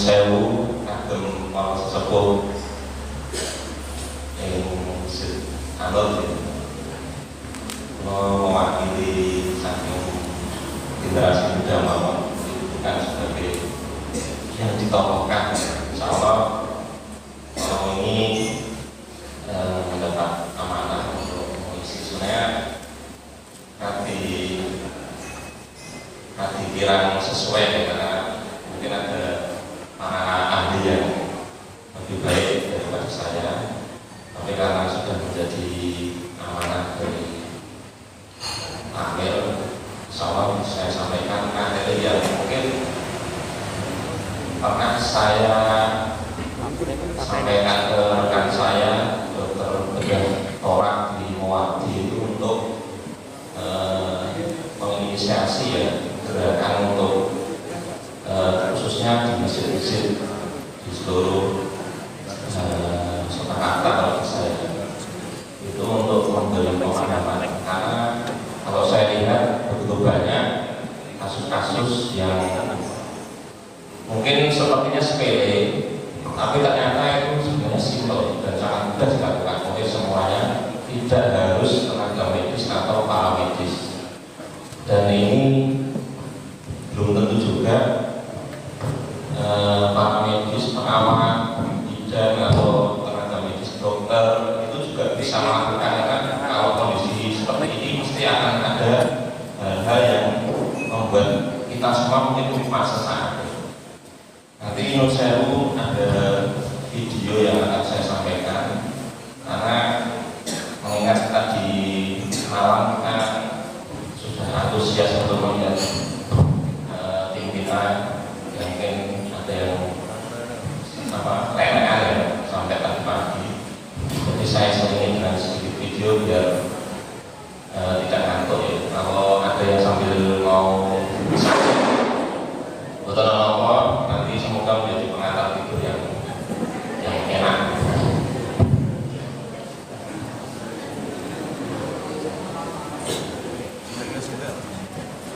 sewu kagem para sesepuh yang anut mewakili saking generasi muda mawon bukan sebagai yang ditokohkan. Insyaallah kalau ini mendapat amanah untuk mengisi sebenarnya hati kirang sesuai karena mungkin ada para ahli yang lebih baik daripada saya, tapi karena sudah menjadi amanah dari akhir, insyaallah saya sampaikan materi yang mungkin pernah saya sampaikan ke rekan saya dokter bedah torak di Mowati itu untuk menginisiasi ya gerakan untuk khususnya di masjid-masjid di seluruh Surakarta kalau saya itu untuk memberi pemahaman, karena kalau saya lihat begitu banyak kasus-kasus yang mungkin sepertinya sepele tapi ternyata itu sebenarnya simpel dan sangat mudah dilakukan. Mungkin semuanya tidak harus tenaga medis atau paramedis, dan ini belum tentu juga para medis, perawat, bidan atau tenaga medis dokter itu juga bisa melakukan, karena kalau kondisi seperti ini mesti akan ada hal yang membuat kita semua mungkin lupa sesaat. Nanti menurut saya ada video yang akan saya sampaikan, karena mengingat tadi malam kita sudah antusias untuk melihat tim kita yang mungkin ada yang lelehan ya sampai tadi pagi. Jadi saya selingi dengan sedikit video biar tidak ngantuk ya. Kalau ada yang sambil mau betul apa nanti semoga menjadi pengantar tidur yang enak.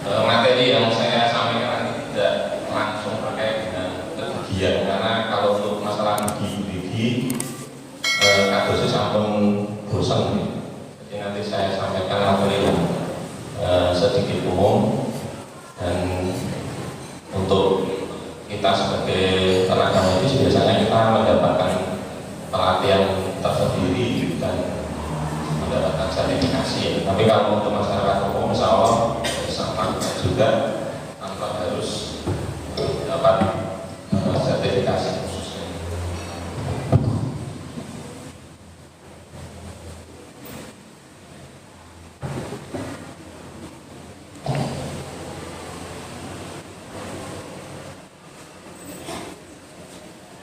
Materi yang saya sampaikan nanti tidak langsung terkait dengan kegiatan, karena kalau untuk masalah gigi kasusnya sampun bosan. Jadi nanti saya sampaikan materi yang sedikit umum, dan untuk kita sebagai tenaga medis biasanya kita mendapatkan pelatihan tersendiri dan mendapatkan sertifikasi. Tapi kalau untuk masyarakat umum, insya Allah sama juga tanpa harus dapat sertifikasi khususnya.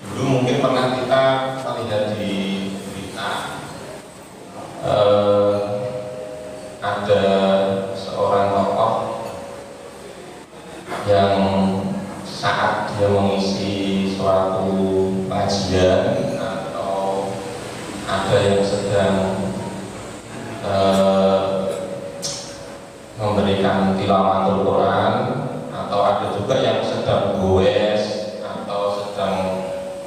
Dulu mungkin pernah kita lihat di berita ada seorang tokoh yang saat dia mengisi suatu pengajian atau ada yang sedang memberikan tilawatul Quran, atau ada juga yang sedang goes atau sedang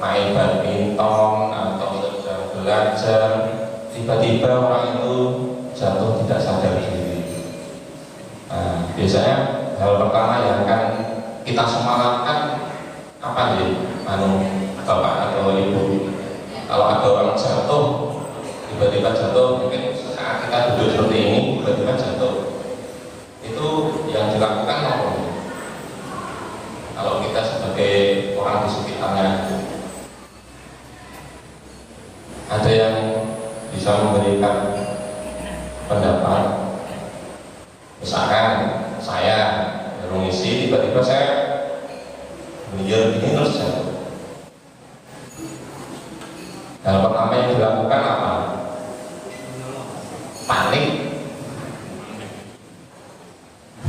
main badminton atau sedang belajar, tiba-tiba orang itu jatuh tidak sadar diri. Nah, biasanya hal pertama yang akan kita semangatkan apa sih, bapak atau ibu? Kalau ada orang jatuh, tiba-tiba jatuh, mungkin saat kita duduk seperti ini, tiba-tiba jatuh, itu yang dilakukan apa? Kalau kita sebagai orang di sekitarnya, ada yang bisa memberikan pendapat. Misalkan saya mengisi, tiba-tiba saya belajar ini terus jatuh. Hal pertama yang dilakukan apa? Panik,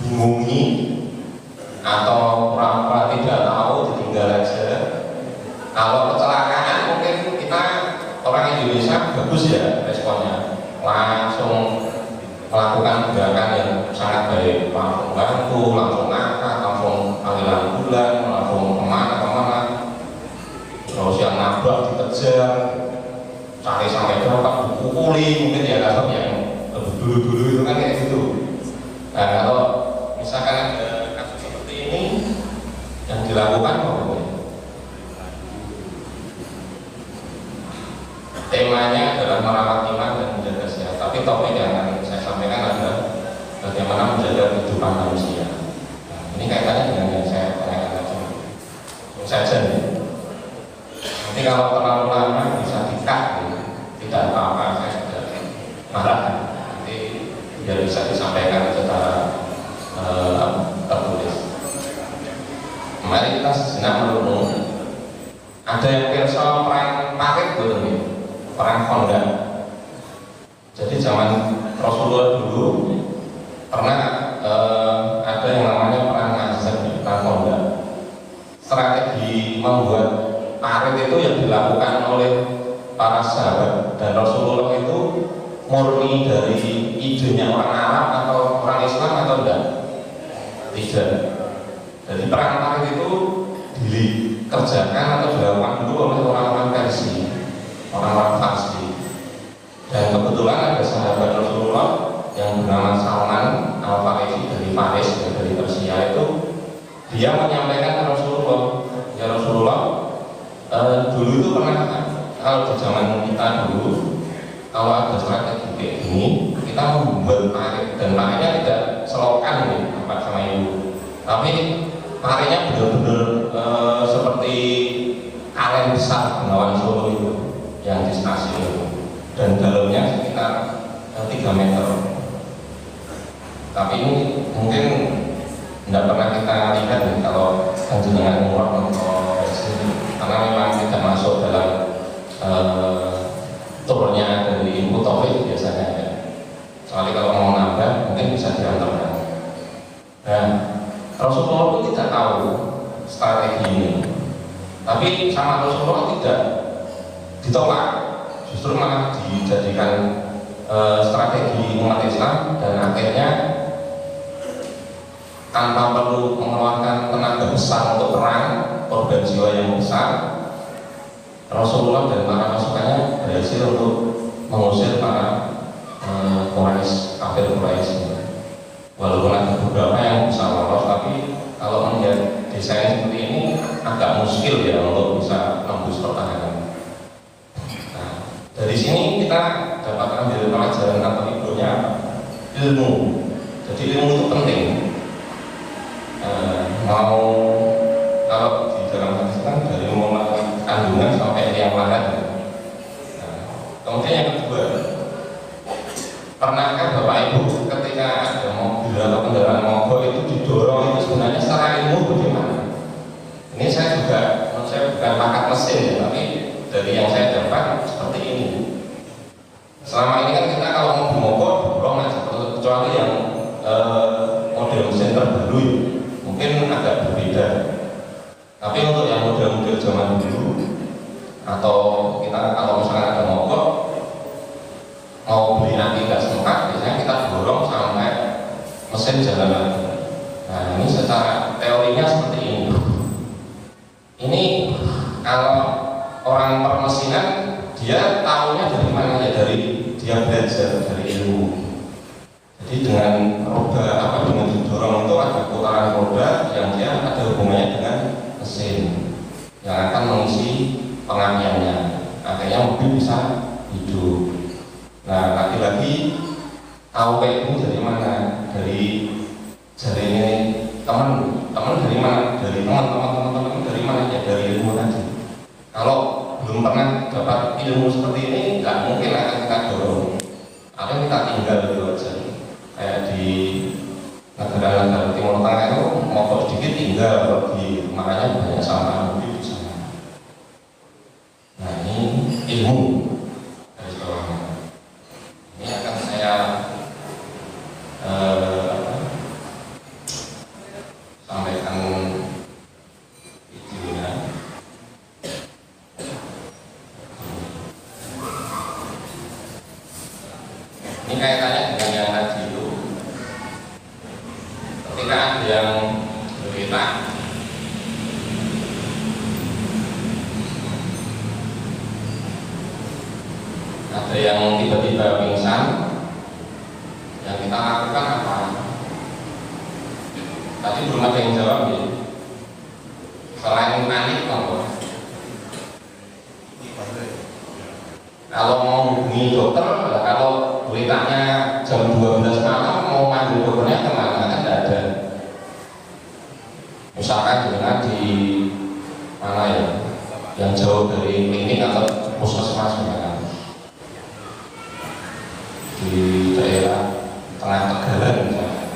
bingungi, atau pura-pura tidak tahu, ditinggal aja. Kalau kecelakaan mungkin kita orang Indonesia bagus ya responnya, langsung melakukan gerakan yang sangat baik, langsung bantu, langsung ngangkat, langsung panggil ambulan, langsung kemana-kemana. kejar cari sampai berapa pukuli mungkin ya, kalau yang dulu-dulu itu kan kayak gitu. Nah kalau misalkan ada kasus seperti ini yang dilakukan temanya adalah merawat iman dan menjaga sehat, tapi topik yang akan saya sampaikan adalah bagaimana menjaga kehidupan manusia. Nah, ini kaitannya dengan yang saya tanyakan tadi. Saja nih. Nanti kalau terlalu lama bisa di-cut, tidak apa-apa, saya sudah marah. Nanti biar bisa disampaikan secara tertulis. Mari kita sejenak merenung. Ada yang pirsa perang parit betul nih, perang Honda. Jadi zaman Rasulullah dulu pernah ada yang namanya perang Ahzab, perang Honda. Strategi membuat parit itu yang dilakukan oleh para sahabat dan Rasulullah itu murni dari idenya orang Arab atau orang Islam atau enggak? Tidak. Jadi perang parit itu dikerjakan atau dilakukan dulu oleh orang-orang Persia, orang-orang Farsi. Dan kebetulan ada sahabat Rasulullah yang bernama Salman Al-Farisi dari Faris, dari Persia itu, dia menyampaikan ke Rasulullah, ya Rasulullah, dulu itu pernah, kalau di zaman kita dulu, kalau ada strategi kayak gini, kita membuat parit, dan paritnya tidak selokan nih, Bapak sama Ibu, tapi paritnya benar-benar seperti aren besar Bengawan Solo itu, yang di stasiun itu, dan dalamnya sekitar 3 meter. Tapi ini mungkin tidak pernah kita lihat nih kalau dengan umroh atau haji, karena memang tidak masuk dalam turnya dari Ibu Taufik biasanya ya. Soalnya kalau mau nambah mungkin bisa diantarkan. Nah, Rasulullah itu tidak tahu strategi ini, tapi sama Rasulullah tidak ditolak, justru malah dijadikan strategi umat Islam, dan akhirnya tanpa perlu mengeluarkan tenaga besar untuk perang, korban jiwa yang besar, Rasulullah dan para pasukannya berhasil untuk mengusir para Quraisy, kafir Quraisy. Walaupun ada beberapa yang bisa lolos, tapi kalau melihat desain seperti ini agak muskil ya untuk bisa tembus pertahanan. Nah, dari sini kita dapat ambil pelajaran atau ibunya ilmu. Jadi ilmu itu penting. Mau kalau di dalam hadis kan dari mulai kandungan sampai yang lahat. Nah, kemudian yang kedua, pernahkah Bapak Ibu ketika ada mobil atau kendaraan mogok itu didorong, itu sebenarnya secara ilmu bagaimana? Ini saya juga, saya bukan pakar mesin ya, tapi dari yang saya dapat seperti ini. Selama ini kan kita kalau mobil mogok dorong aja, kecuali yang model mesin terbaru mungkin agak berbeda. Tapi untuk yang model-model zaman dulu, atau kita kalau misalnya ada mogok mau beli nanti nggak sempat, biasanya kita dorong sampai mesin jalan lagi. Nah, ini secara teorinya seperti ini. Ini kalau orang permesinan, dia tahunya dari mana ya, dari dia belajar dari ilmu. Jadi dengan roda dengan didorong itu ada putaran roda yang dia ada hubungannya dengan mesin yang akan mengisi pengaliannya, akhirnya mobil bisa hidup. Nah, lagi-lagi tahu kayak ini dari mana? Dari teman dari mana? Dari teman dari mana ya? Dari ilmu tadi. Kalau belum pernah dapat ilmu seperti ini, nggak mungkin akan kita dorong. Atau kita tinggal dulu aja. Kayak di negara-negara Timur Tengah itu mogok sedikit tinggal, pergi, makanya banyak sampah mobil di sana. Nah, ini ilmu dari bawahnya. Ini akan saya sampaikan videonya. Ini kaitannya dengan yang tadi itu. Ketika ada yang berita, ada yang tiba-tiba pingsan, yang kita lakukan apa? Tadi belum ada yang jawab ya. Selain panik, kalau mau hubungi dokter, kalau beritanya jam 12 malam mau manggil dokternya kemana? Kan tidak ada. Misalkan dengan di mana ya, yang jauh dari klinik atau puskesmas misalkan di daerah tengah Tegalan misalkan.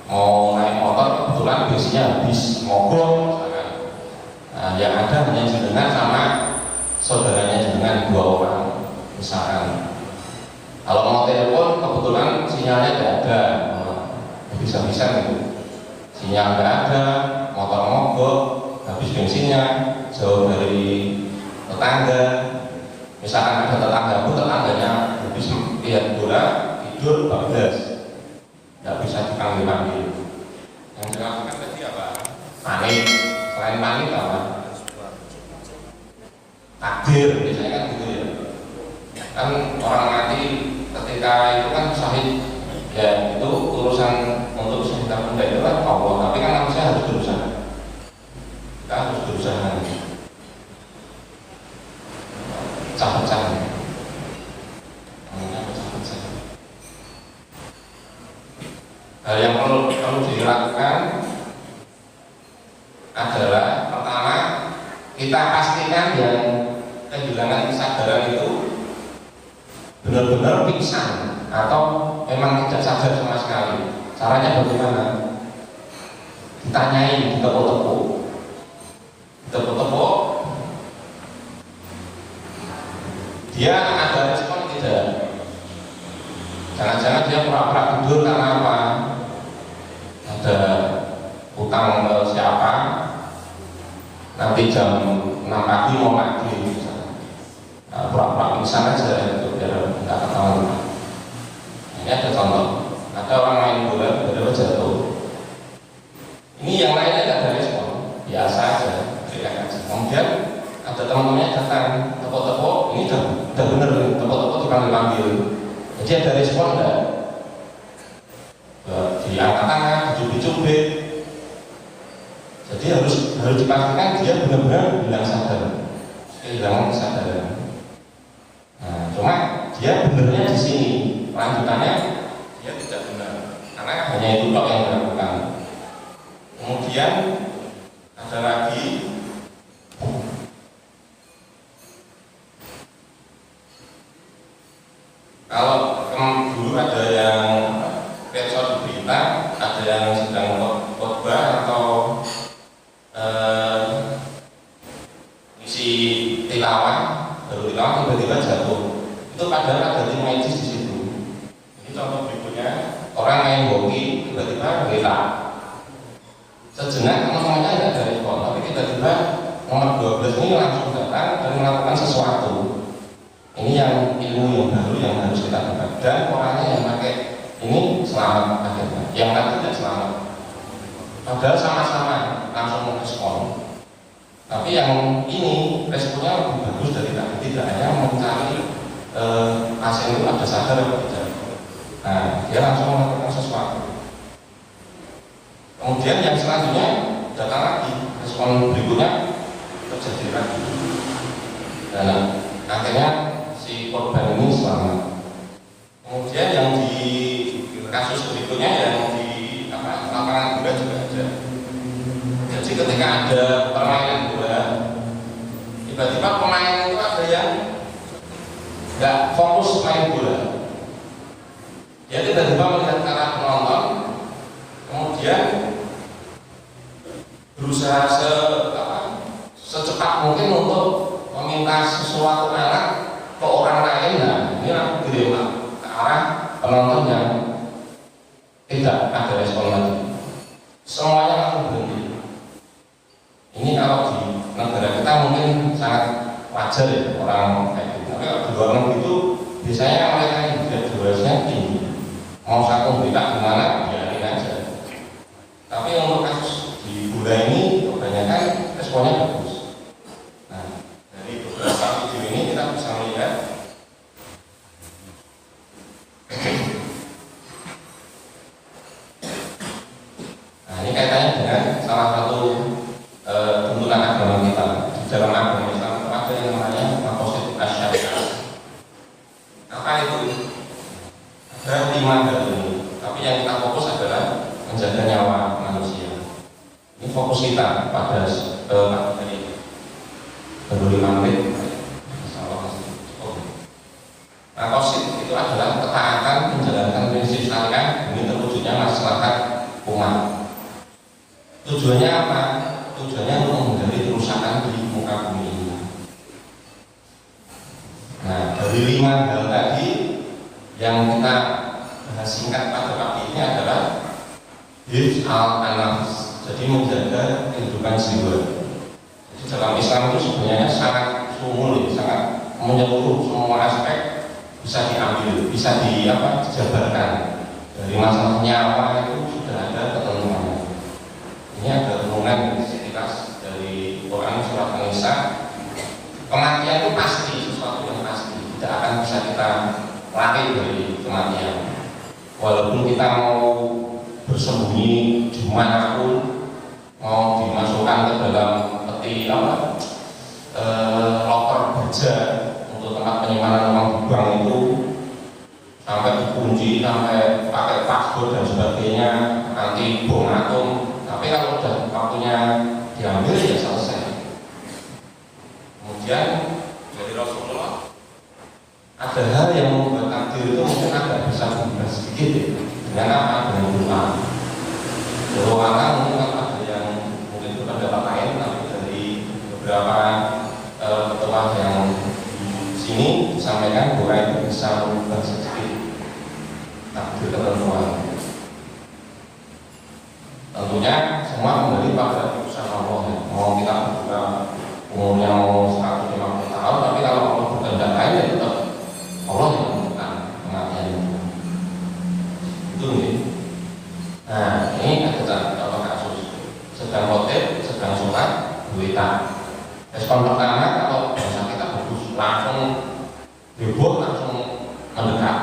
Mau naik motor kebetulan bensinnya habis, mogok misalkan. Nah, yang ada hanya jenengan sama saudaranya jenengan 2 orang misalkan. Kalau mau telepon kebetulan sinyalnya tidak ada, bisa-bisa gitu. Sinyal nggak ada, motor mogok, habis bensinnya, jauh dari tetangga. Misalkan ada tetangganya habis lihat bola, tidur, bablas, nggak bisa dipanggil-panggil. Yang dilakukan tadi apa? Panik. Selain panik apa? Takdir, biasanya kan gitu ya. Kan orang mati ketika itu kan syahid, ya itu urusan untuk syahid benda itu kan Allah, tapi kan manusia harus berusaha. Kita harus berusaha pecah-pecah. Hal yang perlu dilakukan adalah pertama, kita pastikan yang kehilangan kesadaran itu benar-benar pingsan atau memang tidak sadar sama sekali. Caranya bagaimana? Ditanyai, ditepuk-tepuk, dia ada respon tidak? Jangan-jangan dia pura-pura tidur karena apa? Ada utang ke siapa? Nanti jam 6 pagi mau lagi, nah, pura-pura pingsan aja itu biar nggak ketahuan. Ini ada contoh, ada orang main bola tiba-tiba jatuh. Ini yang lainnya tidak ada respon, biasa aja, teriak aja. Kemudian ada teman-temannya datang, tepuk-tepuk, ini udah bener nih, tepuk-tepuk dipanggil-panggil. Jadi ada respon enggak? Diangkat tangan, dicubit-cubit. Jadi harus dipastikan dia benar-benar hilang sadar, kehilangan kesadaran. Nah, cuma dia benernya di sini, lanjutannya dia tidak benar, karena hanya itu tok yang dilakukan. Kemudian ada lagi kalau dulu ada yang episode berita, ada yang sedang khotbah atau isi tilawah, baru tilawah tiba-tiba jatuh. Itu padahal ada tim medis di situ. Ini contoh berikutnya, orang main hoki tiba-tiba geletak. Sejenak teman-temannya tidak ada respon, tapi tiba-tiba nomor 12 ini langsung datang dan melakukan sesuatu. Ini yang ilmu yang baru yang harus kita dapat. Dan orangnya yang pakai ini selamat akhirnya, yang tadi tidak selamat. Padahal sama-sama langsung merespon. Tapi yang ini responnya lebih bagus dari tadi, tidak hanya mencari pasien itu ada sadar atau tidak. Nah, dia langsung melakukan sesuatu. Kemudian yang selanjutnya datang lagi, respon berikutnya terjadi lagi. Dan akhirnya si korban ini selamat. Kemudian yang di kasus berikutnya yang di lapangan bola juga ada. Jadi ketika ada permainan bola, tiba-tiba pemain itu ada yang nggak fokus main bola. Dia tiba-tiba melihat ke arah penonton, kemudian berusaha secepat mungkin untuk meminta sesuatu anak ke orang lain. Nah, ini langsung dilempar ke arah penonton yang tidak ada respon lagi. Semuanya langsung berhenti. Ini kalau di negara kita mungkin sangat wajar ya orang kayak gitu. Tapi kalau di luar negeri itu biasanya mereka yang tidak durasinya tinggi. Mau satu berita gimana, biarin aja. Tapi untuk kasus di bola ini kebanyakan responnya bagus. Nah, dari beberapa video ini kita bisa melihat dalam Islam ada yang namanya maqasid asyariah. Apa itu? Ada 5 hal ini, tapi yang kita fokus adalah menjaga nyawa manusia. Ini fokus kita pada pagi hari ini. Baru 5 menit. Maqasid itu adalah ketaatan menjalankan prinsip syariat demi terwujudnya maslahat umat. Tujuannya apa? Tujuannya untuk menghindari kerusakan di muka bumi ini. Nah, dari 5 hal tadi yang kita bahas singkat pada pagi ini adalah hifz al-nafs, jadi menjaga kehidupan jiwa. Jadi dalam Islam itu sebenarnya sangat sumul, sangat menyeluruh, semua aspek bisa diambil, bisa dijabarkan. Dari masalah nyawa itu sudah ada ketentuannya. Ini ada renungan identitas dari Quran surat An-Nisa. Kematian itu pasti, sesuatu yang pasti, tidak akan bisa kita lari dari kematian. Walaupun kita mau bersembunyi di manapun, mau dimasukkan ke dalam peti loker baja untuk tempat penyimpanan uang di bank itu, sampai dikunci, sampai pakai password dan sebagainya, anti bom atom. Tapi kalau sudah waktunya diambil ya selesai. Kemudian dari Rasulullah ada hal yang membuat takdir itu mungkin agak bisa berubah sedikit ya. Dengan apa? Dengan doa. Doa mungkin ada yang mungkin berpendapat lain, tapi dari beberapa ketua yang di sini disampaikan doa itu bisa berubah sedikit takdir ketentuan. Tentunya semua kembali pada keputusan Allah ya. Mau kita berdoa umurnya mau 150 tahun, tapi kalau Allah berkehendak lain ya tetap Allah yang menentukan kematian itu. Itu nih. Nah, ini ada contoh kasus sedang khotib, sedang sholat, duitan. Respon pertama kalau bahasa kita bagus, langsung heboh, langsung mendekat.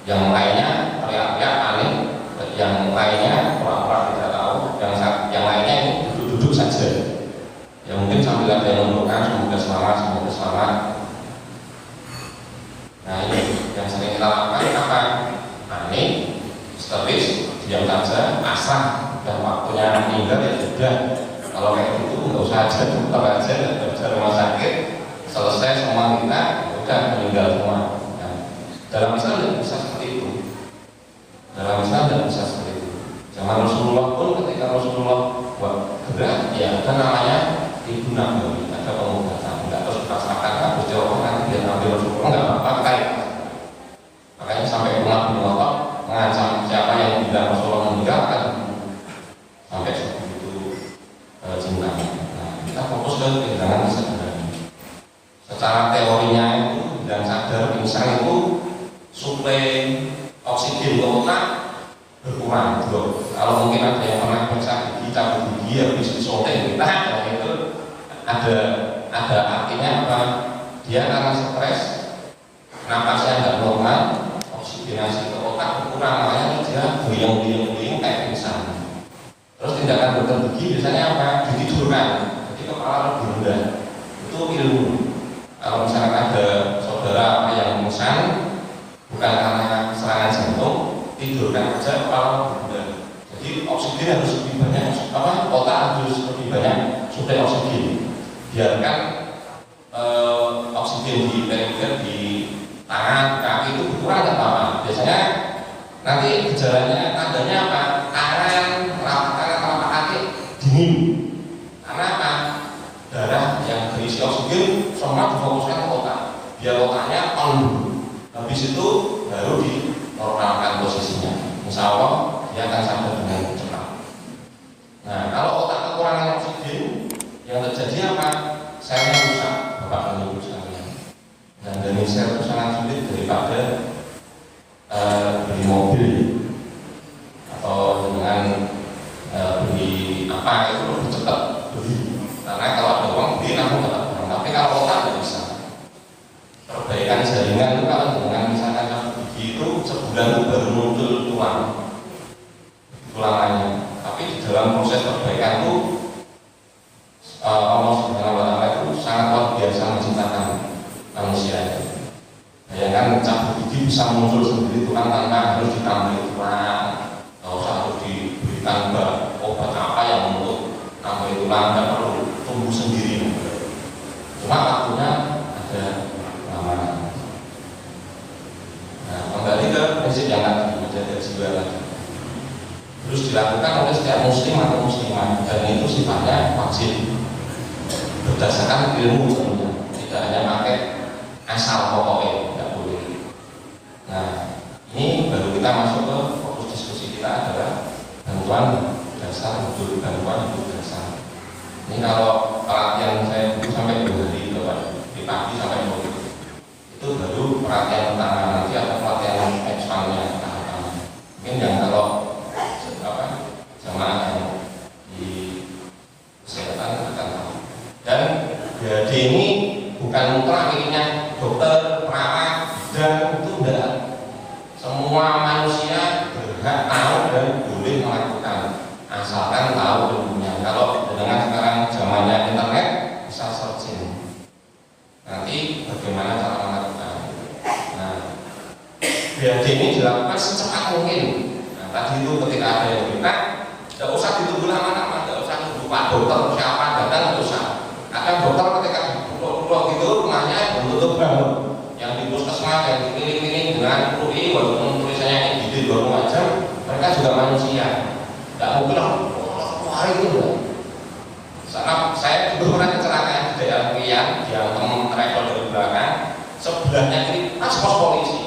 Yang lainnya teriak-teriak panik, yang lainnya pura-pura tidak tahu, yang lainnya ini duduk-duduk saja. Ya mungkin sambil ada yang mendoakan semoga selamat. Nah ini yang sering kita lakukan apa? Panik, histeris, diam saja, pasrah, dan waktunya meninggal ya sudah. Kalau kayak gitu nggak usah aja, dokter aja, dokter rumah sakit, selesai semua kita, udah meninggal semua. Nah, dalam Islam tidak bisa seperti itu. Dalam Islam tidak bisa seperti itu. Zaman Rasulullah pun ketika Rasulullah buat gerak, ya ada namanya ibu nabawi, ada pengobatan. Enggak terus dipaksakan, harus jawab nanti dia ambil Rasulullah, enggak apa-apa kayak. Makanya sampai Umar bin Khattab mengancam siapa yang bilang Rasulullah meninggal akan sampai sebegitu cintanya. Nah, kita fokus ke kehilangan kesadaran. Secara teorinya itu dan sadar pingsan itu suplai oksigen ke otak berkurang. Kalau mungkin ada yang pernah periksa gigi, cabut gigi, habis disuntik kita, itu ada artinya apa? Dia karena stres, napasnya nggak normal, oksigenasi ke otak berkurang, makanya dia goyang kayak pingsan. Terus tindakan dokter gigi biasanya apa? Ditidurkan, jadi kepala lebih rendah. Itu ilmu. Kalau misalkan ada saudara yang pingsan bukan karena serangan jantung, tidurkan aja kepala rendah. Jadi oksigen harus lebih banyak, otak harus lebih banyak suplai oksigen. Biarkan oksigen di perifer, di tangan, kaki itu berkurang nggak apa-apa. Biasanya nanti gejalanya, tandanya apa? Telapak kaki dingin. Karena apa? Darah yang berisi oksigen semua difokuskan ke otak, biar otaknya on dulu. Habis itu baru dinormalkan posisinya. Insya Allah dia akan sadar dengan cepat. Nah, kalau otak kekurangan oksigen, yang terjadi apa? Selnya rusak, Bapak dan Ibu sekalian. Dan dari sel itu sangat sulit daripada beli mobil atau dengan beli apa itu lebih cepat beli. Karena kalau ada uang beli langsung dapat uang. Tapi kalau otak tidak bisa. Perbaikan jaringan itu kalau dengan misalkan gigi itu sebulan itu baru muncul tulangannya. Tapi di dalam proses perbaikan itu Allah Subhanahu wa Ta'ala itu sangat luar luar biasa menciptakan manusia. Bayangkan cabut gigi bisa muncul sendiri tulang tanpa harus ditambahi tulang, nggak usah harus diberikan obat apa yang untuk tambahi tulang, nggak perlu tumbuh sendiri. Cuma waktunya ada lama. Nah, kembali ke prinsip yang tadi, menjaga jiwa lagi. Terus dilakukan oleh setiap muslim atau muslimah, dan itu sifatnya wajib berdasarkan ilmu tentunya, tidak hanya pakai asal pokoknya, tidak boleh. Nah, ini baru kita masuk ke fokus diskusi kita adalah bantuan dasar, betul bantuan hidup dasar. Ini kalau pelatihan saya dulu sampai 2 hari di pagi sampai 2 hari, itu baru pelatihan pertama, nanti ada pelatihan ekspannya tahapan. Mungkin yang kalau jamaah yang di kesehatan akan tahu. Dan jadi ini bukan mutlak akhirnya dokter, perawat, dan itu enggak. Semua manusia berhak tahu dan boleh melakukan asalkan tahu ilmunya. Kalau dengan sekarang zamannya internet bisa searching. Nanti bagaimana cara melakukan. Nah, jadi ini dilakukan secepat mungkin. Nah, tadi itu ketika ada yang minta, tidak usah ditunggu lama-lama, tidak usah tunggu Pak dokter siapa datang, tidak usah. Kadang dokter ketika pulau gitu rumahnya belum tutup bangun. Yang di puskesmas, yang dikeliling-keliling dengan UI, walaupun tulisannya IGD 24 jam, mereka juga manusia. Tidak mungkin hari itu enggak. Saya dulu pernah kecelakaan di daerah Rian, yang travel dari belakang, sebelahnya ini pas pos polisi.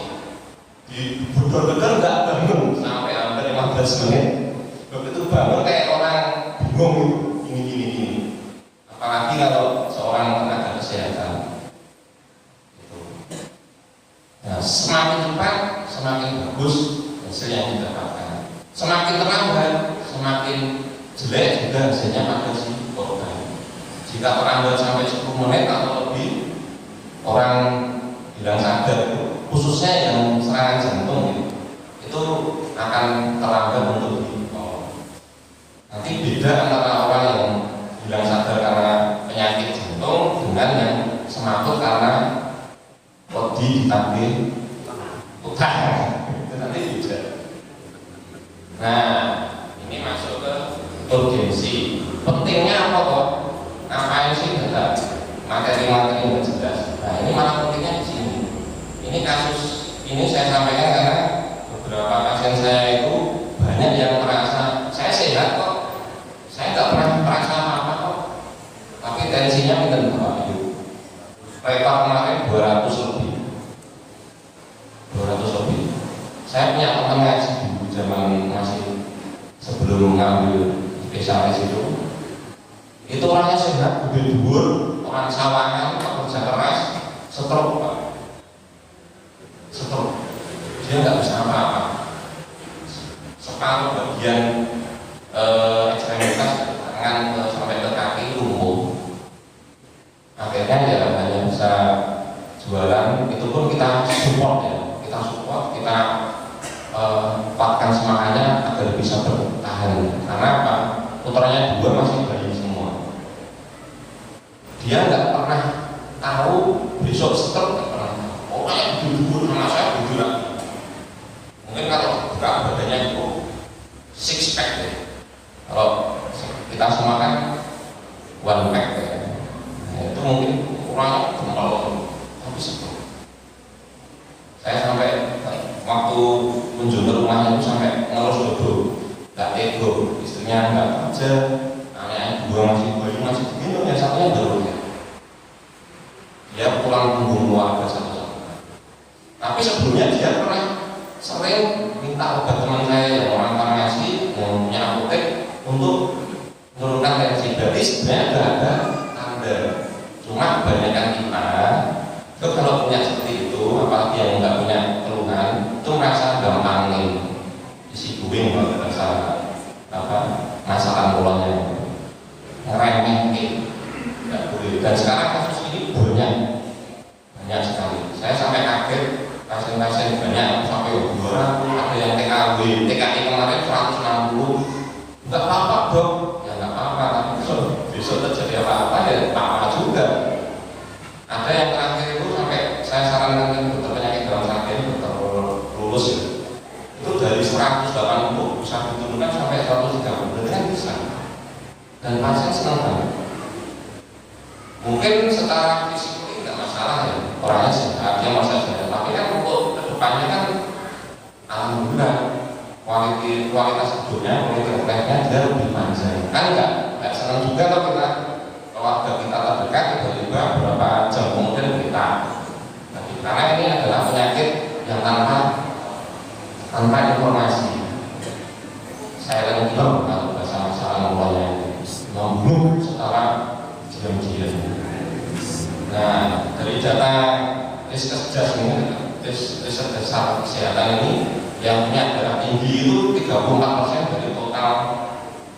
Di bedor-bedor enggak bangun sampai hampir 15 menit. Begitu bangun kayak orang bingung ini. Apalagi kalau seorang tenaga kesehatan. Nah, semakin cepat, semakin bagus hasil yang didapatkan. Semakin terlambat, semakin jelek juga hasilnya pada si korban. Jika terlambat sampai 10 menit atau lebih, orang hilang sadar, khususnya yang serangan jantung itu akan terlambat untuk nanti beda antara orang yang hilang sadar karena penyakit jantung dengan yang semaput karena bodi ditabir utang. Itu nanti beda. Nah, ini masuk ke urgensi. Pentingnya apa kok? Ngapain sih data materi-materi yang jelas? Nah, ini malah pentingnya di sini. Ini kasus ini saya sampaikan karena beberapa pasien saya itu banyak yang merasa saya sehat kok. Saya tidak pernah merasa apa-apa kok, tapi tensinya minta berapa itu. Rekor kemarin 200 lebih. Saya punya teman ngaji dulu zaman masih sebelum ngambil spesialis itu orangnya sehat, gede dhuwur, orang sawangan, pekerja keras, stroke Pak. Stroke. Dia nggak bisa apa-apa. Separuh bagian ekstremitas tangan sampai ke kaki lumpuh. Akhirnya ya hanya bisa jualan. Itu pun kita support ya, kita kuatkan semangatnya agar bisa bertahan. Karena apa? Putranya 2 masih bayi semua. Dia nggak pernah tahu besok stroke, nggak pernah tahu. Pokoknya duduk sama saya duduk lagi. Mungkin kalau buka badannya itu 6 pack ya. Kalau kita semua kan 1 pack ya. Nah, itu mungkin kurang gempal tapi stroke. Saya sampai waktu kunjung ke rumahnya itu sampai ngelus dodol, nggak ego, istrinya nggak kerja, anaknya 2 masih begini, yang satunya baru ya. Dia pulang punggung keluarga satu-satu. Tapi sebelumnya dia pernah sering minta obat teman saya yang orang farmasi yang punya apotek untuk menurunkan tensi. Berarti sebenarnya nggak ada tanda. Cuma kebanyakan kita itu kalau punya seperti itu, apalagi yang nggak punya keluhan, itu merasa gampang disibukkan kalau merasa masalah mulanya ngeremeh nggak boleh. Dan sekarang kasus ini banyak sekali. Saya sampai kaget, pasien-pasien banyak sampai 200, ada yang TKI kemarin 160. Nggak apa-apa dok, ya nggak apa-apa. Tapi besok terjadi apa-apa ya apa-apa juga. Ada yang terakhir itu sampai saya sarankan dokter penyakit dalam sakit dokter lulus ya, itu dari 180 bisa diturunkan sampai 130, berarti kan bisa. Dan pasien senang banget. Mungkin secara fisik ini tidak masalah ya, orangnya sehat, dia masa sehat. Tapi kan untuk kedepannya kan alhamdulillah kualitas hidupnya, kualitas uripnya dia lebih panjang. Kan nggak senang juga kalau kita keluarga kita terdekat tiba-tiba beberapa jam kemudian kita. Tapi karena ini adalah penyakit yang tanpa informasi. Saya kalau bahasa ngomongnya membunuh secara diam-diam. Nah, dari data Riskesdas ini, Riskesdas kesehatan ini, yang punya darah tinggi itu 34% dari total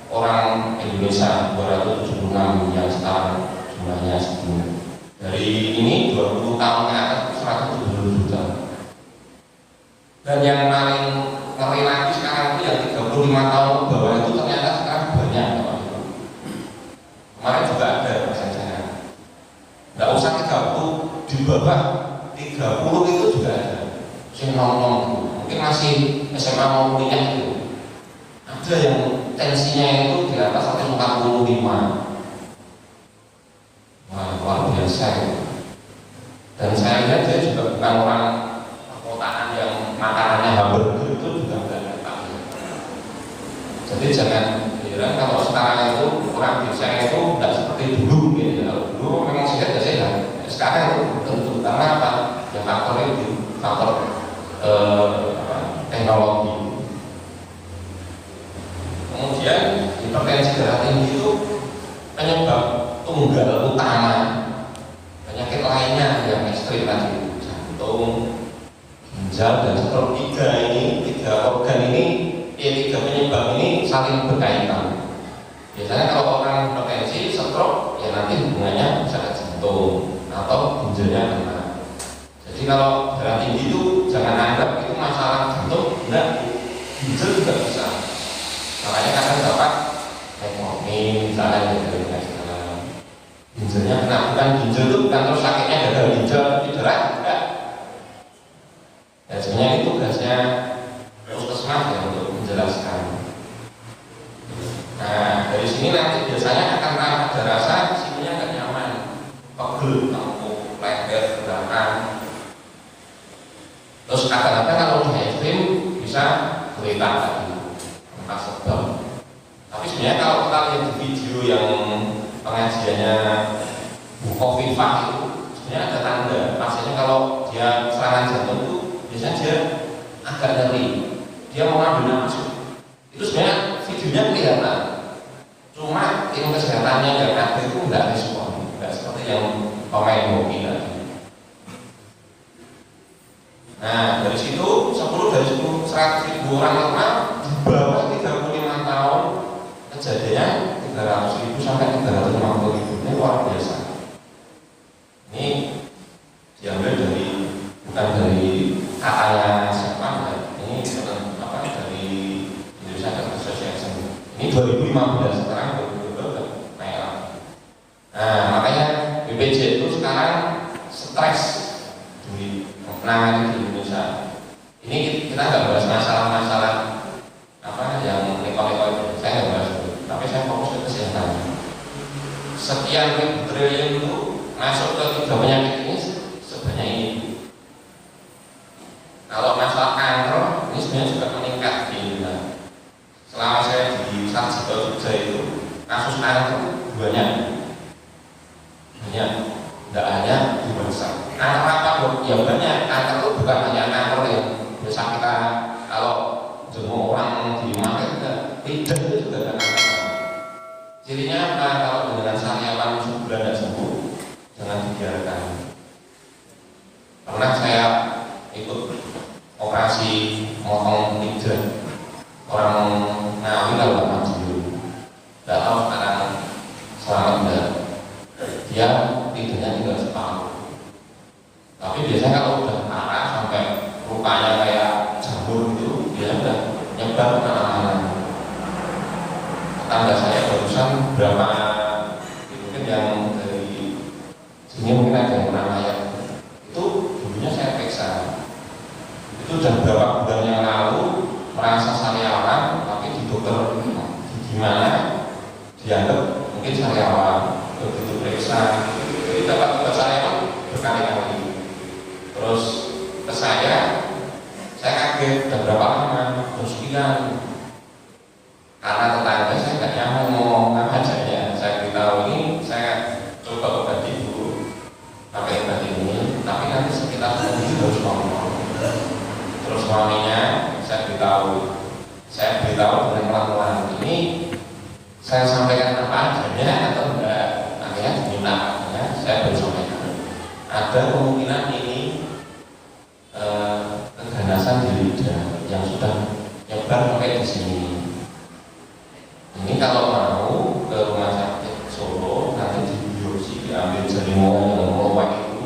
orang Indonesia 276 yang sekarang jumlahnya segitu. Dari ini 20 tahun ke atas 170 juta. Dan yang paling ngeri lagi sekarang itu yang 35 tahun ke bawah itu ternyata sekarang banyak. Kemarin juga ada rasanya. Nggak usah 30, di bawah 30 itu juga ada. Saya ngomong mungkin masih SMA mau kuliah itu. Ada yang tensinya itu di atas 145. Wah, luar biasa ya. Dan saya lihat dia juga bukan orang perkotaan yang makanannya hamburger itu juga enggak tahu. Jadi jangan heran kalau sekarang itu orang desa itu tidak seperti dulu gitu. Kalau dulu memang sehat ya sehat. Sekarang itu tentu karena apa? Ya faktor itu faktor teknologi. Kemudian hipertensi darah tinggi itu penyebab tunggal utama penyakit lainnya yang ekstrim tadi, jantung, ginjal, dan stroke. Tiga organ ini, tiga penyebab ini saling berkaitan. Biasanya kalau orang hipertensi, stroke, ya nanti hubungannya bisa ke jantung atau ginjalnya kena. Jadi kalau darah tinggi itu jangan anggap itu masalah jantung, enggak, ginjal juga bisa. Makanya kadang dapat metformin misalnya dari ginjalnya kena, bukan ginjal itu bukan terus sakitnya gagal ginjal tapi darah enggak. Dan sebenarnya itu tugasnya puskesmas ya untuk menjelaskan. Nah dari sini nanti biasanya akan ada rasa sininya nggak nyaman, pegel, kaku, leher, belakang. Terus kadang-kadang kalau udah ekstrim bisa geletak tadi, maka sebab. Tapi sebenarnya kalau kita lihat di video yang pengajiannya Bukhofifah itu sebenarnya ada tanda pasiennya kalau dia serangan jantung itu biasanya dia agak nyeri, dia mau ngambil nafas. Itu sebenarnya videonya kelihatan, cuma tim kesehatannya yang ada itu nggak respon, nggak seperti yang pemain hoki tadi. Nah dari situ 10 dari 10 100.000 orang normal di bawah 35 tahun kejadiannya 300.000 sampai 350.000. Ini luar biasa. Ini diambil dari bukan dari katanya siapa ya. Ini apa dari Indonesia Heart Association. Ini 2015 sekarang 2022 naik lagi. Nah makanya BPJ itu sekarang stres di penanganan di Indonesia. Ini kita nggak bahas masalah-masalah apa yang neko-neko itu, saya nggak bahas itu. Tapi saya fokus ke kesehatan. Sekian ribu triliun itu masuk ke 3 penyakit ini sebanyak ini. Kalau masalah kanker ini sebenarnya juga meningkat di Indonesia. Selama saya di Sarjito Jogja itu kasus kanker banyak, tidak hanya di bangsa. Kanker apa dok? Ya banyak. Kanker itu bukan hanya kanker yang biasa kita kalau jenguk orang di market, tidak itu juga ada kanker. Cirinya apa? Kalau dengan sariawan sebulan dan sembuh, jangan dibiarkan. Pernah saya ikut operasi motong lidah orang Ngawi kalau maju, tidak tahu sekarang selamat enggak. Dia lidahnya tidak separuh. Tapi biasanya kalau udah parah sampai rupanya kayak jamur itu, dia udah nyebar kemana-mana. Tetangga saya barusan berapa mungkin yang dari sini mungkin ada yang pernah sudah beberapa bulan yang lalu merasa sariawan, tapi di dokter gimana dianggap mungkin sariawan, begitu periksa jadi dapat sariawan berkali-kali. Terus ke saya kaget, udah berapa lama? Terus sekian. Karena tetangga saya nggak nyaman ngomong apa aja, saya beritahu ini saya coba obati dulu pakai obat ini, tapi nanti sekitar seminggu harus ngomong. Terus suaminya saya beritahu dengan pelan-pelan, ini saya sampaikan apa adanya atau enggak. Akhirnya diminta, saya baru sampaikan ada kemungkinan ini keganasan di lidah yang sudah nyebar sampai di sini. Ini kalau mau ke rumah sakit Solo nanti dibiopsi, diambil jaringan yang meluap itu,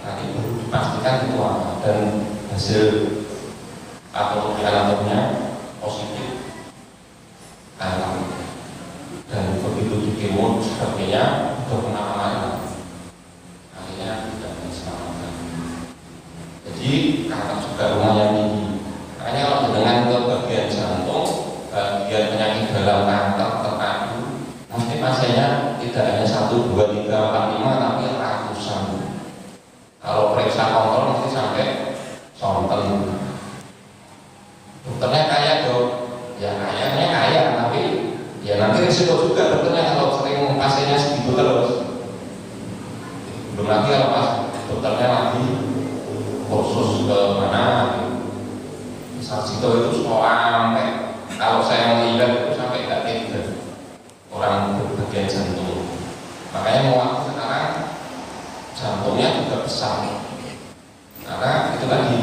nanti baru dipastikan itu apa, dan hasil atau anatominya positif tanam, dan begitu di kemo sepertinya sudah kemana-mana, akhirnya tidak diselamatkan. Jadi kakak juga rumahnya tinggi, makanya kalau dengan ke bagian jantung, bagian penyakit dalam kanker terpadu, mesti pasiennya tidak hanya 1, 2, 3, 4, 5, tapi ratusan. Kalau periksa kontrol mesti sampai sonten. Dokternya kaya dok, ya kayaknya kaya, tapi ya nanti risiko juga dokternya kalau sering pasiennya segitu terus. Belum lagi kalau pas dokternya lagi kursus ke mana, Sarjito itu sampai, kalau saya melihat itu sampai nggak tiga orang bagian jantung. Makanya mau aku sekarang jantungnya juga besar, karena itu tadi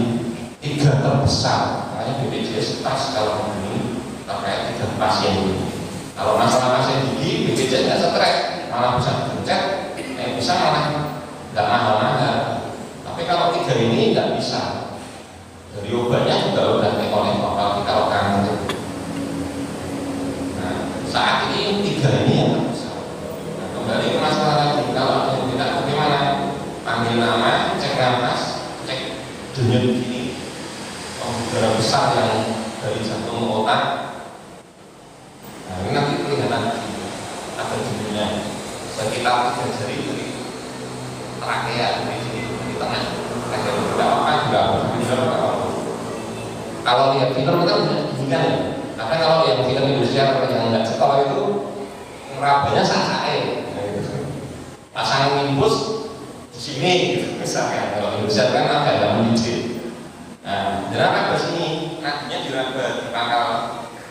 3 terbesar. Makanya BPJS pas kalau begini pakai 3 pasien ini. Kalau masalah pasien gigi, BPJS nggak stres, malah bisa dipencet, bisa malah nggak mahal-mahal. Tapi kalau 3 ini nggak bisa. Dari obatnya juga udah neko-neko, apalagi kalau kanker. Nah, saat ini 3 ini yang nggak bisa. Nah, kembali ke masalah lagi, kalau ada yang tidak bagaimana, panggil nama, cek nafas, cek denyut gini, udara besar yang dari jantung ke otak. Nah, ini nanti kelihatan ada denyutnya sekitar 3 jari dari trakea dari sini di tengah. Ada beberapa juga apa. Kalau lihat film kita bisa digigikan ya. Tapi kalau yang film Indonesia yang nggak sekolah itu merabanya sasae. Pasang infus di sini gitu misalkan. Kalau Indonesia kan agak menjijik. Nah, kenapa ke sini? Nadinya diraba di pangkal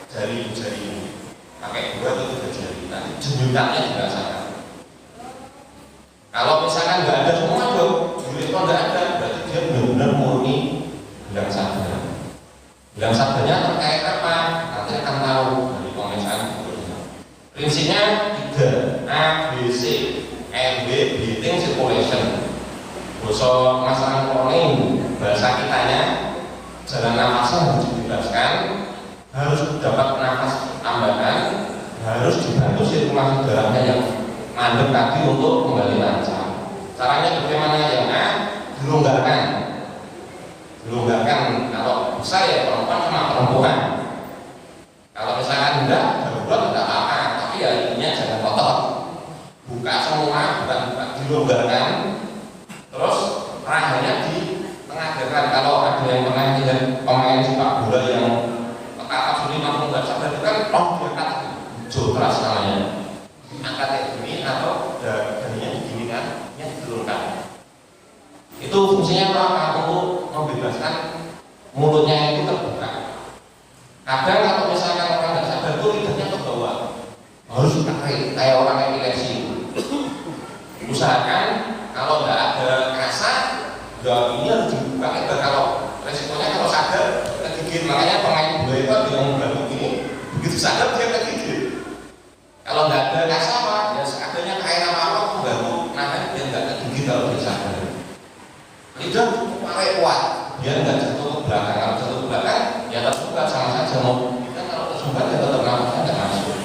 jari-jari ini. Pakai 2 atau 3 jari. Nanti jenutannya dirasakan. Kalau misalkan nggak ada semua dong, duit kok nggak ada, berarti dia benar-benar murni bilang sadar. Bilang sadarnya terkait apa? Nanti akan tahu dari pemeriksaan. Prinsipnya 3, A, B, C, MB, breathing circulation. Bosok masalah cloning, bahasa kitanya jalan nafasnya harus dibebaskan, harus dapat nafas tambahan, harus dibantu sirkulasi darahnya yang mandek tadi untuk kembali lancar. Caranya bagaimana? Yang A, dilonggarkan. Dilonggarkan kalau bisa ya perempuan sama perempuan. Kalau misalkan enggak, darurat enggak apa-apa, tapi ya intinya jangan kotor. Buka semua, bukan dilonggarkan. Terus rahanya ditengahkan. Kalau ada yang pernah lihat pemain sepak bola yang kata sulit langsung nggak sadar itu kan, diangkat jotras namanya. Angkat kayak gini atau darinya diginikan, yang dilonggarkan. Itu fungsinya apa? Untuk membebaskan mulutnya itu terbuka. Kadang kalau misalkan orang nggak sadar itu lidahnya ke bawah, harus tarik kayak orang epilepsi. Usahakan kalau nggak ada rasa, ya ini harus dibuka. Kalau resikonya kalau sadar kegigit, makanya pemain bola itu ada yang membantu ini. Begitu sadar dia kegigit. Kalau nggak ada rasa apa, ya seadanya kayak apa-apa membantu nahan dia nggak kegigit kalau dia sadar. Lidah pakai kuat, biar nggak jatuh ke belakang. Kalau jatuh ke belakang, ya terbuka sama saja. Mau kita kalau tersumbat ya tetap nafasnya nggak masuk.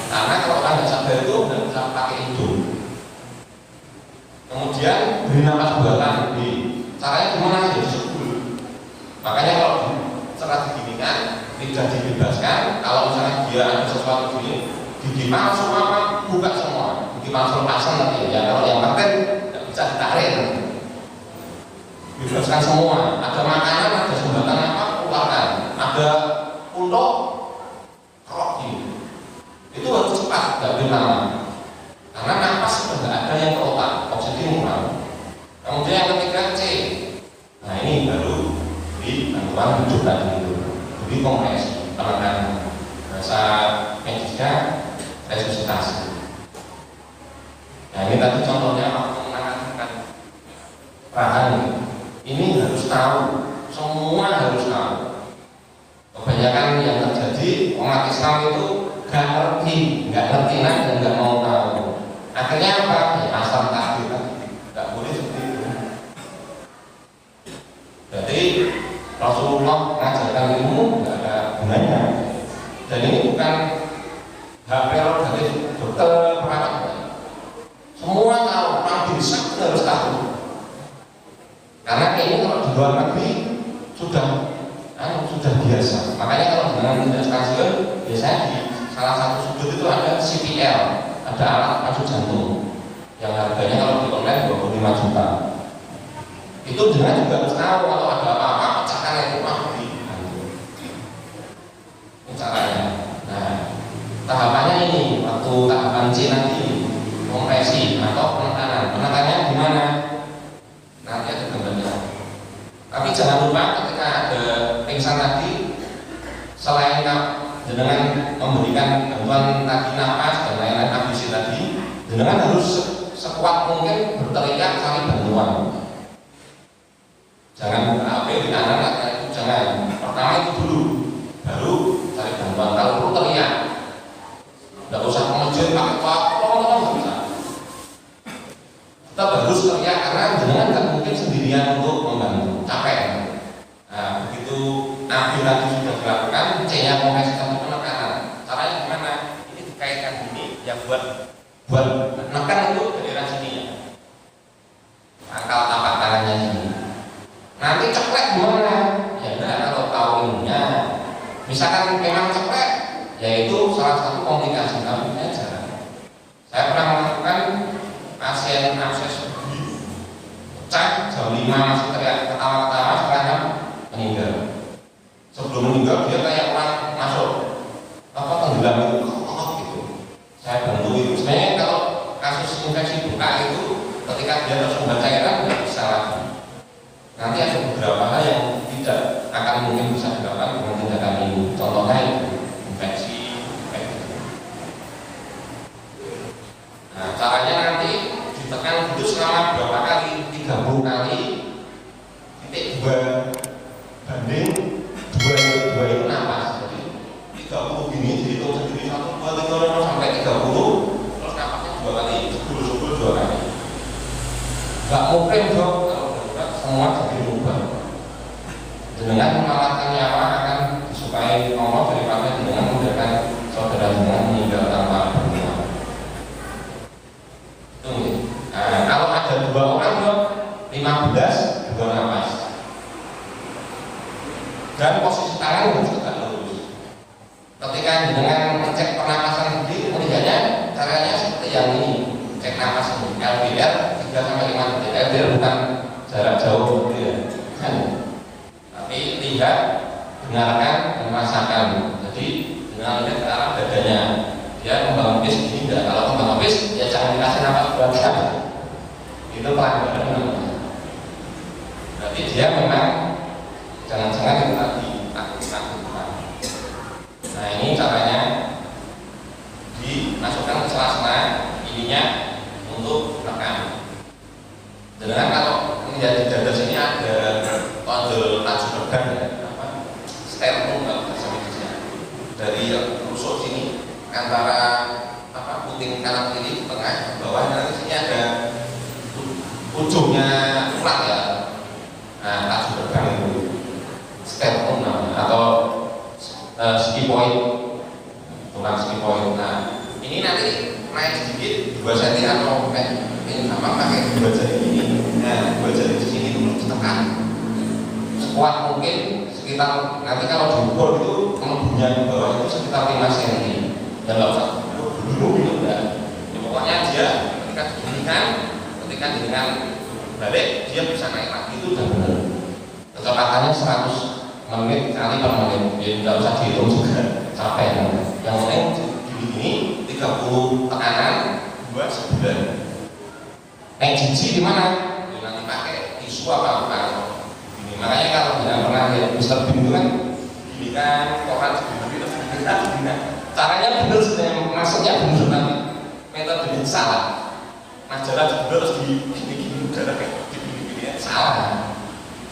Karena kalau orang nggak sadar itu nggak bisa pakai hidung. Kemudian beri nafas buatan. Caranya gimana? Jadi sebul. Makanya kalau setelah diginikan tidak dibebaskan, kalau misalnya dia ada sesuatu gigi palsu apa buka semua, gigi palsu pasang nanti ya, kalau yang penting tidak bisa ditarik, bebaskan semua. Ada makanan, ada sumbatan apa keluarkan, ada untuk kroki itu harus cepat, tidak boleh lama, karena nafas sudah tidak ada yang ke otak, oksigen kurang. Kemudian yang ketiga C, nah ini baru di bantuan hidup tadi itu, jadi kompresi penekanan, bahasa medisnya resusitasi. Nah ini tadi contohnya waktu menangani perahan ini harus tahu, semua harus tahu. Kebanyakan yang terjadi umat Islam itu nggak ngerti dan nggak mau tahu. Akhirnya apa? Ya asal takdir, nggak boleh seperti itu. Jadi Rasulullah mengajarkan ilmu nggak ada gunanya. Dan ini bukan hak prerogatif dokter perawat. Semua tahu, orang bisa harus tahu. Karena ini kalau di luar negeri sudah biasa. Makanya kalau dengan tidak stasiun, biasanya di salah satu sudut itu ada CPL, ada alat pacu jantung yang harganya kalau di online 25 juta. Itu dengan juga harus tahu kalau ada apa-apa pecahkan itu beli. Ini caranya. Nah, tahapannya ini waktu tahapan C nanti kompresi atau penekanan. Penekanannya gimana? Nanti ada gambarnya. Tapi jangan lupa ketika ada pingsan tadi, selain dengan memberikan bantuan tadi nafas dan lain-lain ABC tadi, dengan harus sekuat mungkin berteriak cari bantuan. Jangan HP di kanan atau itu jangan. Pertama itu dulu, baru cari bantuan. Kalau perlu teriak, tidak usah mengejar pakai tolong nggak bisa. Kita harus teriak karena jangan nggak mungkin sendirian untuk membantu, capek. Nah begitu AB tadi sudah dilakukan, C-nya kompresi atau penekanan. Caranya gimana? Ini dikaitkan gini, yang buat menekan itu daerah sini ya. Pangkal tapak tangannya sini. Nanti ceklek gimana? Ya enggak, kalau tahu ilmunya. Misalkan memang ceklek, yaitu salah satu komplikasi kami jarang. Saya pernah melakukan pasien abses pecah jam 5 masih teriak ketawa-ketawa, sekarang meninggal. Sebelum meninggal dia kayak orang masuk apa tenggelam itu gitu. Saya bantu itu. Sebenarnya kalau kasus infeksi buka itu ketika dia tersumbat cairan nggak bisa lagi. Nanti ada beberapa hal yang tidak akan mungkin bisa dilakukan dengan tindakan ini. Contohnya infeksi kayak gitu. Nah caranya nanti ditekan dulu selama berapa kali? 30 kali titik 2 banding 2 itu nafas. Jadi 30 gini dihitung sendiri 1, 2, 3, 4 sampai 30 terus nafasnya 2 kali 10 2 kali. Gak mungkin dok kalau darurat semua jadi rubah. Dengan menyelamatkan nyawa akan disukai Allah daripada dengan membiarkan saudara dengan meninggal tanpa perbuatan. Itu nih. Nah, kalau ada 2 orang dok 15 2 nafas. Dan posisi tangan harus tegak lurus. Ketika dengan mengecek pernapasan sendiri, melihatnya caranya seperti yang ini. Cek nafas ini, LDR 3-5 detik. LDR bukan jarak jauh gitu ya. Tapi lihat, dengarkan, dan rasakan. Jadi dengan lihat ke arah dadanya. Dia kembang bis ini enggak. Kalau kembang bis, ya jangan dikasih nafas buatan. Itu pelanggaran namanya. Berarti dia memang jangan-jangan itu tadi takut-takutan. Nah ini caranya dimasukkan ke sela-sela ininya untuk menekan. Dengan kalau melihat di dada sini ada tonjol laju organ ya, sternum kalau bahasa medisnya. Dari rusuk sini antara puting kanan kiri tengah bawah, nanti sini ada ujungnya urat ya. Nah laju organ itu sternum atau skipoid, tulang skipoid. Nah ini nanti naik sedikit 2 cm atau ini sama pakai 2 jari ini. Nah 2 jari di sini dulu ditekan sekuat mungkin, sekitar nanti kalau diukur itu kelebihannya di bawah itu sekitar 5 cm. Ya nggak usah dulu gitu enggak. Ya, pokoknya dia ketika didirikan, ketika dengan balik dia bisa naik lagi itu udah benar. Kecepatannya 100 menit kali per menit, ya nggak usah dihitung juga, capek. Yang penting ini 30 tekanan buat sebulan. Jiji di mana? Ya, nanti pakai tisu apa? Ini makanya kalau jangan pernah lihat Mr. Bean itu kan gini kan, koran segini terus gini. Caranya benar sebenarnya, maksudnya benar nanti metodenya salah. Majalah juga terus gini udara kayak gini salah.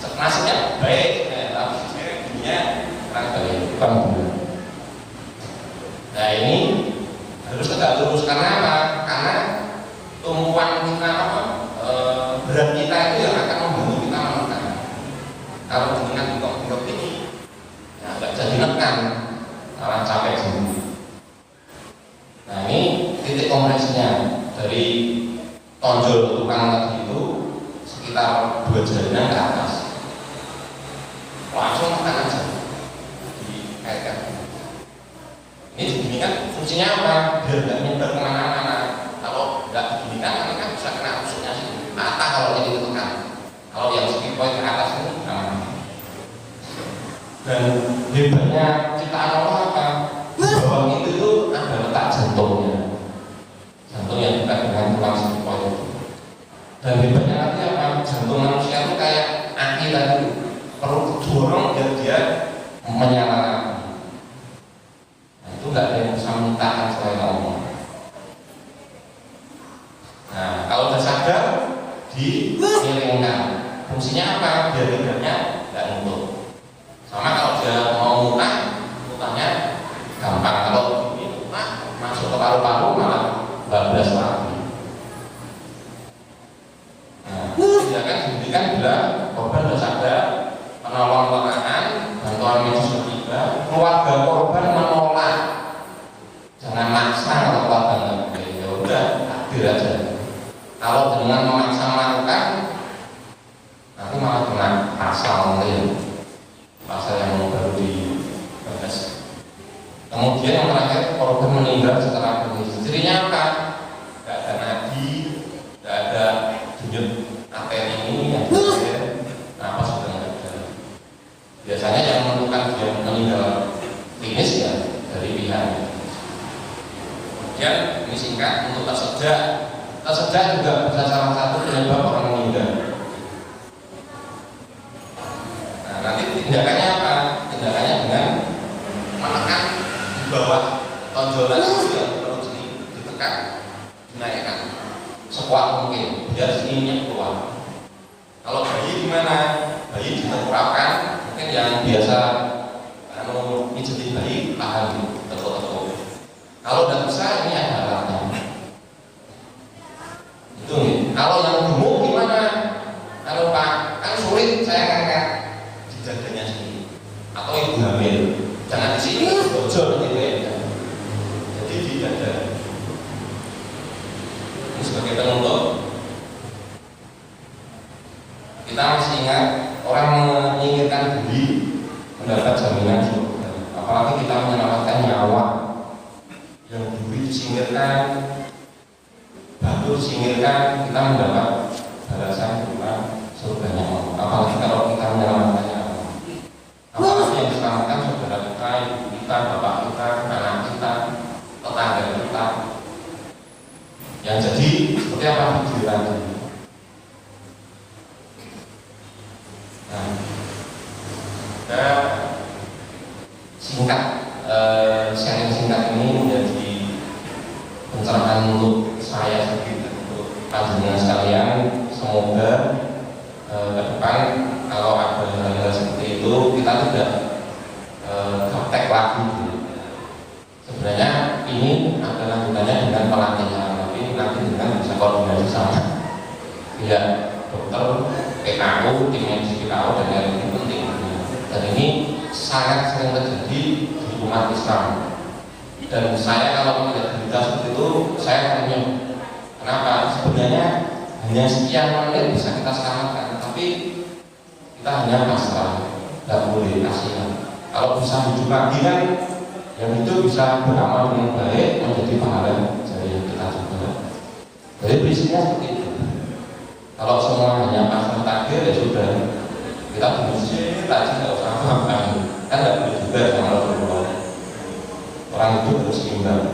Maksudnya baik, tapi sebenarnya gininya kurang baik, kurang benar. Nah ini harus tegak lurus karena apa? Karena tumpuan kita berat kita itu yang akan membantu kita menekan. Kalau dengan bengkok-bengkok ini, ya nggak jadi nekan, malah capek sendiri. Nah ini titik kompresinya dari tonjol tukang tadi itu sekitar 2 jarinya ke atas. Langsung tekan aja dikaitkan. Ini diginikan fungsinya apa? Biar nggak nyebar kemana-mana. Kalau nggak diginikan nanti kan bisa kena rusuknya sih. Mata kalau jadi ditekan. Kalau yang skip point ke atas itu aman. Dan hebatnya ciptaan Allah apa? Di bawah itu ada letak jantungnya. Jantung yang dekat dengan tulang skip point. Dan hebatnya nanti apa? Jantung manusia itu kayak aki tadi. Perlu dorong biar dia menyala. Nah, itu nggak ada yang bisa menyitakan selain Allah. Nah, kalau sudah sadar dimiringkan. Fungsinya apa? Biar lidahnya nggak nutup. Sama kalau dia mau mutanya gampang. Kalau ini masuk ke paru-paru malah bablas lagi. Nah, tindakan dihentikan bila korban sudah sadar, menolong lengan, bantuan medis tiba, keluarga korban menolak, jangan maksa kalau keluarga nggak, ya udah takdir aja. Kalau dengan memaksa melakukan, nanti malah kena pasal lain, pasal yang baru dibahas. Kemudian yang terakhir, korban meninggal setelah kondisi. Cirinya apa? Gak ada nadi, gak ada denyut arteri ini yang napas sudah nggak ada. Biasanya yang menentukan dia meninggal klinis ya dari pihak. Kemudian ini singkat untuk tersejak. Tersejak juga bisa salah satu penyebab orang meninggal. Nah, nanti tindakannya apa? Tindakannya dengan menekan di bawah tonjolan itu yang perut sini ditekan, dinaikkan sekuat mungkin biar sininya keluar. Kalau bayi gimana? Bayi diterapkan mungkin yang biasa pijetin bayi tahan tekuk-tekuk. Kalau udah bisa ini ada alatnya. Itu nih. Kalau yang gemuk gimana? Kalau Pak kan sulit saya ngangkat di dadanya sini atau ibu hamil. Jangan di sini, bocor gitu ya. Jadi di dada. Ini sebagai penutup. Kita masih ingat orang menyingkirkan diri mendapat jaminan surga. Apalagi kita menyelamatkan nyawa. Yang duri disingkirkan, batu disingkirkan, kita mendapat balasan berupa surganya Allah. Apalagi kalau kita menyelamatkan nyawa. Apalagi yang diselamatkan saudara kita, ibu kita, bapak kita, anak kita, tetangga kita. Yang jadi seperti apa pikiran ini? Nah, singkat, sharing singkat ini menjadi pencerahan untuk saya sendiri, untuk panjenengan sekalian. Semoga ke depan kalau ada hal-hal seperti itu kita tidak gaptek lagi. Sebenarnya ini adalah lanjutannya dengan pelatihan, tapi nanti dengan bisa koordinasi sama pihak dokter, PKU, tim medis PKU dan yang lebih penting. Dan ini sangat sering terjadi di umat Islam. Dan saya kalau melihat berita seperti itu, saya tanya, kenapa? Sebenarnya hanya sekian menit bisa kita selamatkan, tapi kita hanya pasrah. tidak boleh kasihan. Kalau bisa hidup lagi kan, yang itu bisa beramal dengan baik, menjadi pahala jariah kita juga. Jadi prinsipnya seperti itu. Kalau semua hanya pasrah takdir ya sudah, kita dimusik aja nggak usah apa-apa, kan nggak boleh juga kalau berbohong. Orang itu harus seimbang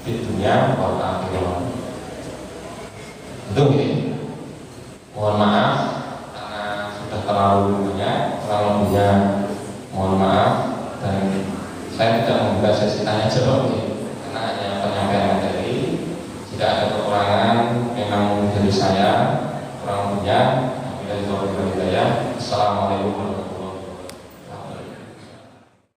di dunia wal akhirah. Itu ya. Mohon maaf karena sudah terlalu banyak, kurang lebihnya mohon maaf, dan saya tidak membuka sesi tanya jawab karena hanya penyampaian materi. Jika ada kekurangan memang dari saya, kurang lebihnya. Assalamualaikum warahmatullahi wabarakatuh.